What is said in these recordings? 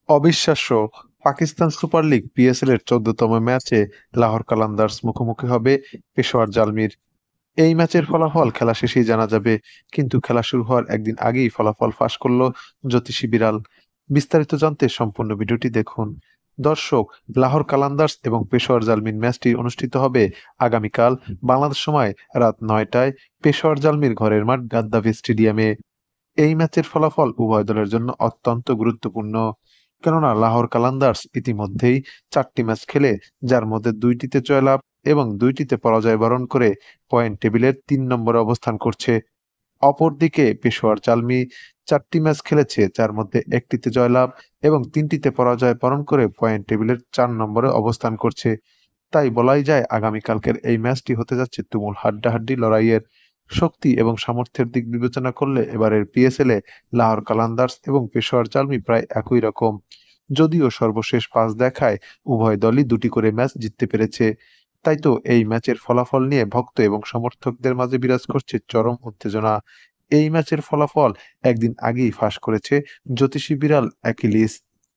অবিশ্বাস্য! Pakistan super league PSL এর ১৪তম ম্যাচে লাহোর কালান্দার্স মুখোমুখি হবে পেশোয়ার জালমির। এই ম্যাচের ফলাফল খেলা শেষেই জানা যাবে, কিন্তু খেলা শুরু হওয়ার একদিন আগেই ফলাফল ফাঁস করল জ্যোতিষী বিড়াল। বিস্তারিত জানতে সম্পূর্ণ ভিডিওটি দেখুন। দর্শক, লাহোর কালান্দার্স এবং পেশোয়ার জালমির ম্যাচটি অনুষ্ঠিত হবে আগামীকাল বাংলাদেশ সময় রাত ৯টায় পেশোয়ার জালমির ঘরের মাঠ গাদ্দাফি স্টেডিয়ামে। এই ম্যাচের ফলাফল উভয় দলের জন্য অত্যন্ত গুরুত্বপূর্ণ, কেননা লাহোর কালান্দার্স ইতিমধ্যেই ৪টি ম্যাচ খেলে যার মধ্যে ২টিতে জয়লাভ এবং ২টিতে পরাজয় বরণ করে পয়েন্ট টেবিলের ৩ নম্বরে অবস্থান করছে। অপরদিকে পেশোয়ার জালমি ৪টি ম্যাচ খেলেছে, যার মধ্যে ১টিতে জয়লাভ এবং ৩টিতে পরাজয় বরণ করে পয়েন্ট টেবিলের ৪ নম্বরে অবস্থান করছে। তাই বলাই যায় আগামীকালকের এই ম্যাচটি হতে যাচ্ছে তুমুল হাড্ডাহাড্ডি লড়াইয়ের। শক্তি এবং সামর্থ্যের দিক বিবেচনা করলে এবারের পিএসএল এ লাহোর কালান্দার্স এবং পেশোয়ার জালমি প্রায় একই রকম। যদিও সর্বশেষ ৫ দেখায় উভয় দলই ২টি করে ম্যাচ জিততে পেরেছে। তাই তো এই ম্যাচের ফলাফল নিয়ে ভক্ত এবং সমর্থকদের মাঝে বিরাজ করছে চরম উত্তেজনা। এই ম্যাচের ফলাফল একদিন আগেই ফাঁস করেছে জ্যোতিষী বিড়াল অ্যাকিলিস।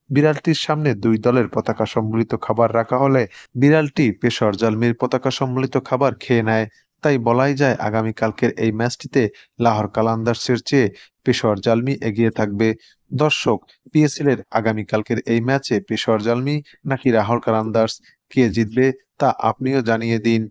বিড়ালটির সামনে ২ দলের পতাকা সম্বলিত খাবার রাখা হলে বিড়ালটি পেশোয়ার জালমির পতাকা সম্বলিত খাবার খেয়ে নেয়। তাই বলাই যায় আগামীকালকের এই ম্যাচটিতে লাহোর কালান্দার্সের চেয়ে পেশোয়ার জালমি এগিয়ে থাকবে। দর্শক, পিএসএল এর আগামীকালকের এই ম্যাচে পেশোয়ার জালমি নাকি লাহোর কালান্দার্স কে জিতবে তা আপনিও জানিয়ে দিন।